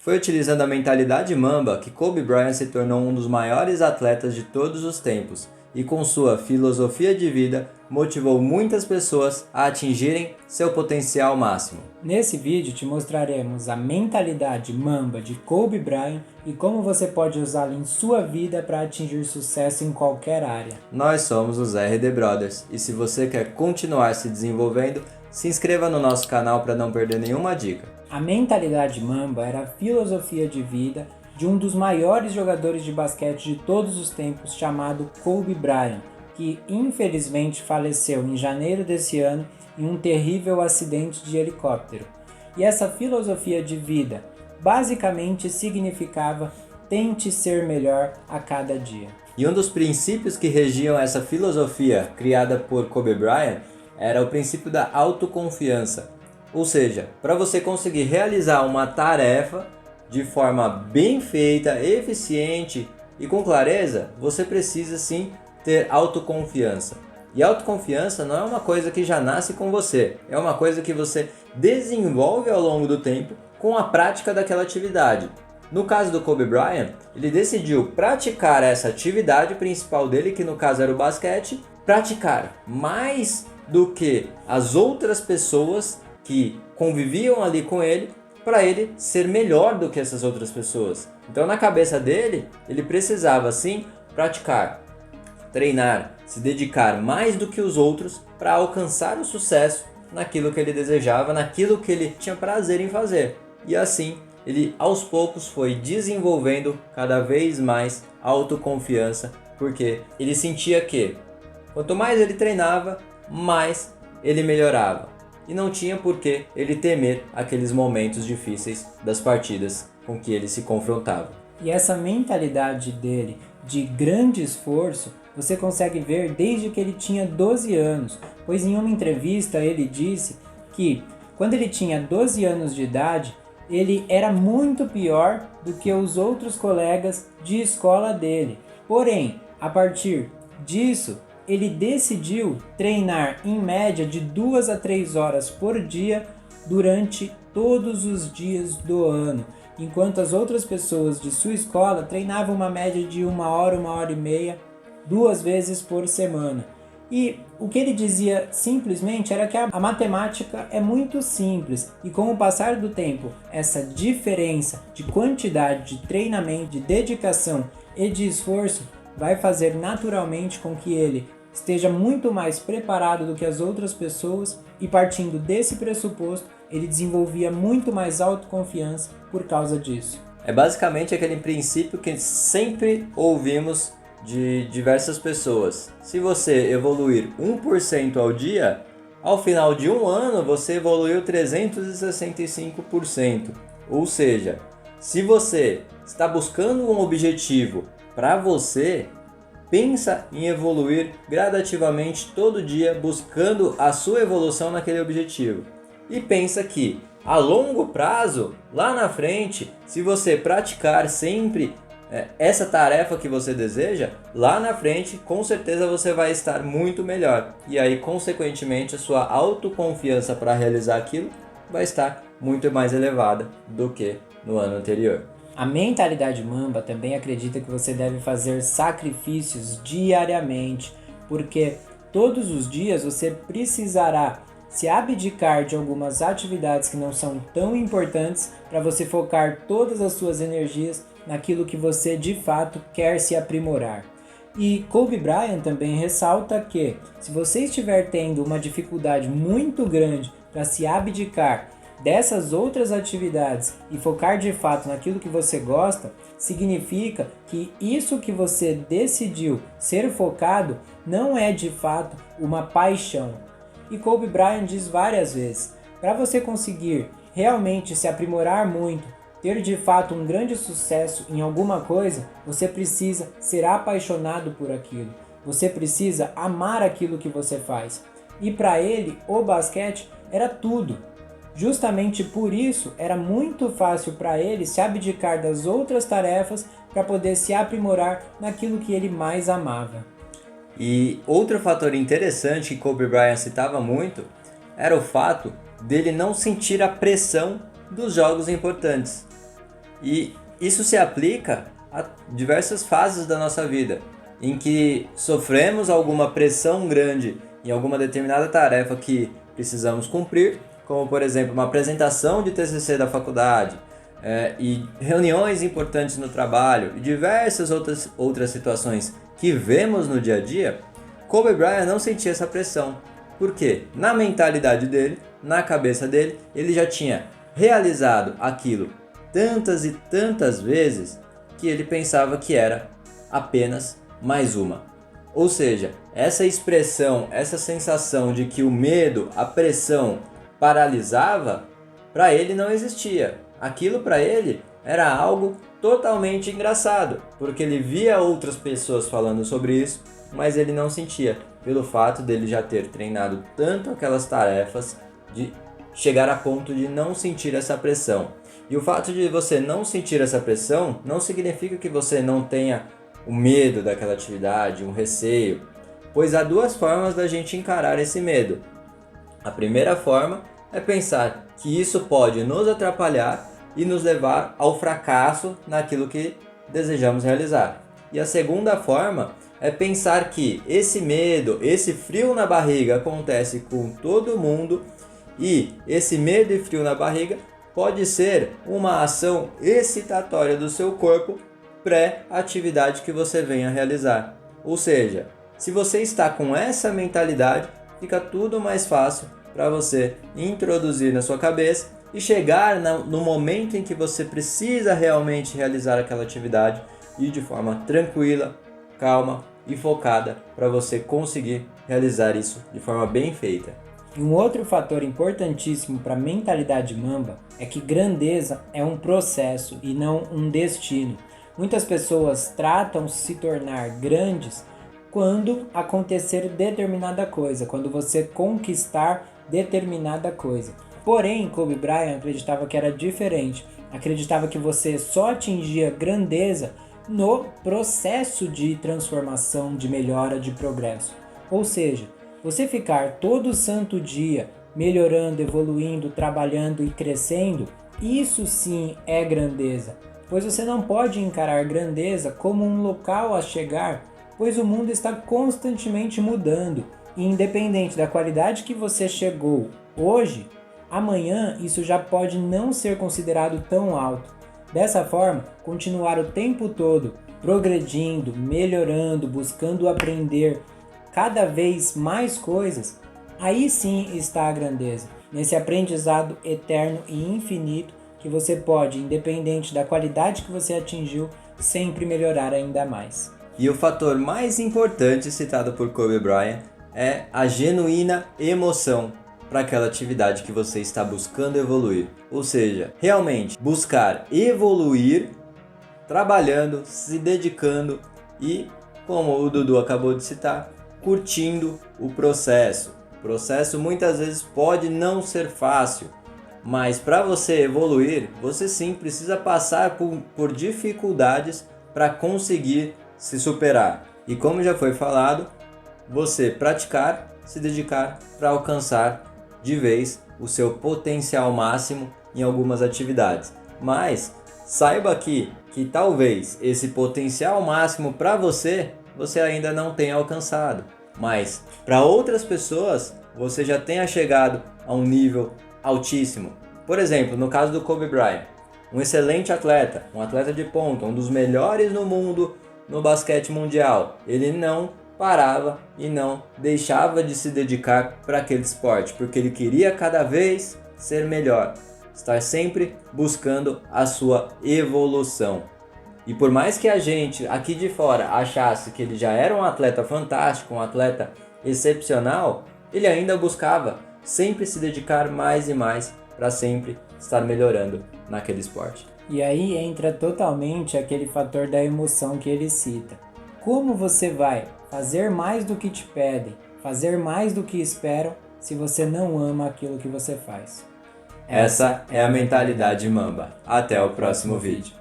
Foi utilizando a mentalidade Mamba que Kobe Bryant se tornou um dos maiores atletas de todos os tempos e, com sua filosofia de vida, motivou muitas pessoas a atingirem seu potencial máximo. Nesse vídeo te mostraremos a mentalidade Mamba de Kobe Bryant e como você pode usá-la em sua vida para atingir sucesso em qualquer área. Nós somos os RD Brothers e se você quer continuar se desenvolvendo, se inscreva no nosso canal para não perder nenhuma dica. A mentalidade Mamba era a filosofia de vida de um dos maiores jogadores de basquete de todos os tempos, chamado Kobe Bryant, que infelizmente faleceu em janeiro desse ano em um terrível acidente de helicóptero. E essa filosofia de vida basicamente significava: tente ser melhor a cada dia. E um dos princípios que regiam essa filosofia criada por Kobe Bryant era o princípio da autoconfiança. Ou seja, para você conseguir realizar uma tarefa de forma bem feita, eficiente e com clareza, você precisa sim ter autoconfiança. E autoconfiança não é uma coisa que já nasce com você, é uma coisa que você desenvolve ao longo do tempo com a prática daquela atividade. No caso do Kobe Bryant, ele decidiu praticar essa atividade principal dele, que no caso era o basquete, praticar mais do que as outras pessoas que conviviam ali com ele, para ele ser melhor do que essas outras pessoas. Então, na cabeça dele, ele precisava sim praticar, treinar, se dedicar mais do que os outros para alcançar o sucesso naquilo que ele desejava, naquilo que ele tinha prazer em fazer. E assim, ele aos poucos foi desenvolvendo cada vez mais autoconfiança, porque ele sentia que quanto mais ele treinava, mais ele melhorava. E não tinha por que ele temer aqueles momentos difíceis das partidas com que ele se confrontava. E essa mentalidade dele de grande esforço você consegue ver desde que ele tinha 12 anos, pois em uma entrevista ele disse que quando ele tinha 12 anos de idade, ele era muito pior do que os outros colegas de escola dele. Porém, a partir disso, ele decidiu treinar em média de 2 a 3 horas por dia durante todos os dias do ano, enquanto as outras pessoas de sua escola treinavam uma média de 1 hora e meia, 2 vezes por semana. E o que ele dizia simplesmente era que a matemática é muito simples e com o passar do tempo, essa diferença de quantidade de treinamento, de dedicação e de esforço vai fazer naturalmente com que ele esteja muito mais preparado do que as outras pessoas e, partindo desse pressuposto, ele desenvolvia muito mais autoconfiança por causa disso. É basicamente aquele princípio que sempre ouvimos de diversas pessoas. Se você evoluir 1% ao dia, ao final de um ano você evoluiu 365%. Ou seja, se você está buscando um objetivo para você, pensa em evoluir gradativamente todo dia, buscando a sua evolução naquele objetivo. E pensa que a longo prazo, lá na frente, se você praticar sempre essa tarefa que você deseja, lá na frente com certeza você vai estar muito melhor. E aí, consequentemente, a sua autoconfiança para realizar aquilo vai estar muito mais elevada do que no ano anterior. A mentalidade Mamba também acredita que você deve fazer sacrifícios diariamente, porque todos os dias você precisará se abdicar de algumas atividades que não são tão importantes para você focar todas as suas energias naquilo que você de fato quer se aprimorar. E Kobe Bryant também ressalta que se você estiver tendo uma dificuldade muito grande para se abdicar dessas outras atividades e focar de fato naquilo que você gosta, significa que isso que você decidiu ser focado não é de fato uma paixão. E Kobe Bryant diz várias vezes, para você conseguir realmente se aprimorar muito, ter de fato um grande sucesso em alguma coisa, você precisa ser apaixonado por aquilo. Você precisa amar aquilo que você faz. E para ele, o basquete era tudo. Justamente por isso, era muito fácil para ele se abdicar das outras tarefas para poder se aprimorar naquilo que ele mais amava. E outro fator interessante que Kobe Bryant citava muito era o fato dele não sentir a pressão dos jogos importantes. E isso se aplica a diversas fases da nossa vida, em que sofremos alguma pressão grande em alguma determinada tarefa que precisamos cumprir, como por exemplo uma apresentação de TCC da faculdade, e reuniões importantes no trabalho e diversas outras situações que vemos no dia a dia. Kobe Bryant não sentia essa pressão, porque na mentalidade dele, na cabeça dele, ele já tinha realizado aquilo tantas e tantas vezes que ele pensava que era apenas mais uma. Ou seja, essa expressão, essa sensação de que o medo, a pressão paralisava, para ele não existia. Aquilo para ele era algo totalmente engraçado, porque ele via outras pessoas falando sobre isso, mas ele não sentia, pelo fato dele já ter treinado tanto aquelas tarefas, de chegar a ponto de não sentir essa pressão. E o fato de você não sentir essa pressão não significa que você não tenha o medo daquela atividade, um receio, pois há duas formas da gente encarar esse medo. A primeira forma é pensar que isso pode nos atrapalhar e nos levar ao fracasso naquilo que desejamos realizar. E a segunda forma é pensar que esse medo, esse frio na barriga acontece com todo mundo, e esse medo e frio na barriga pode ser uma ação excitatória do seu corpo pré-atividade que você venha realizar. Ou seja, se você está com essa mentalidade, fica tudo mais fácil para você introduzir na sua cabeça e chegar no momento em que você precisa realmente realizar aquela atividade e de forma tranquila, calma e focada para você conseguir realizar isso de forma bem feita. E um outro fator importantíssimo para a mentalidade Mamba é que grandeza é um processo e não um destino. Muitas pessoas tratam se tornar grandes quando acontecer determinada coisa, quando você conquistar determinada coisa. Porém, Kobe Bryant acreditava que era diferente. Acreditava que você só atingia grandeza no processo de transformação, de melhora, de progresso. Ou seja, você ficar todo santo dia melhorando, evoluindo, trabalhando e crescendo, isso sim é grandeza. Pois você não pode encarar grandeza como um local a chegar, pois o mundo está constantemente mudando. E independente da qualidade que você chegou hoje, amanhã isso já pode não ser considerado tão alto. Dessa forma, continuar o tempo todo progredindo, melhorando, buscando aprender cada vez mais coisas, aí sim está a grandeza, nesse aprendizado eterno e infinito que você pode, independente da qualidade que você atingiu, sempre melhorar ainda mais. E o fator mais importante citado por Kobe Bryant é a genuína emoção para aquela atividade que você está buscando evoluir. Ou seja, realmente buscar evoluir, trabalhando, se dedicando e, como o Dudu acabou de citar, curtindo o processo. O processo muitas vezes pode não ser fácil, mas para você evoluir, você sim precisa passar por dificuldades para conseguir se superar. E como já foi falado, você praticar, se dedicar para alcançar de vez o seu potencial máximo em algumas atividades. Mas saiba que talvez esse potencial máximo para você ainda não tenha alcançado. Mas para outras pessoas você já tenha chegado a um nível altíssimo. Por exemplo, no caso do Kobe Bryant, um excelente atleta, um atleta de ponta, um dos melhores no mundo no basquete mundial. Ele não parava e não deixava de se dedicar para aquele esporte, porque ele queria cada vez ser melhor, estar sempre buscando a sua evolução. E por mais que a gente aqui de fora achasse que ele já era um atleta fantástico, um atleta excepcional, ele ainda buscava sempre se dedicar mais e mais para sempre estar melhorando naquele esporte. E aí entra totalmente aquele fator da emoção que ele cita. Como você vai fazer mais do que te pedem, fazer mais do que esperam, se você não ama aquilo que você faz? Essa é a mentalidade Mamba. Até o próximo vídeo.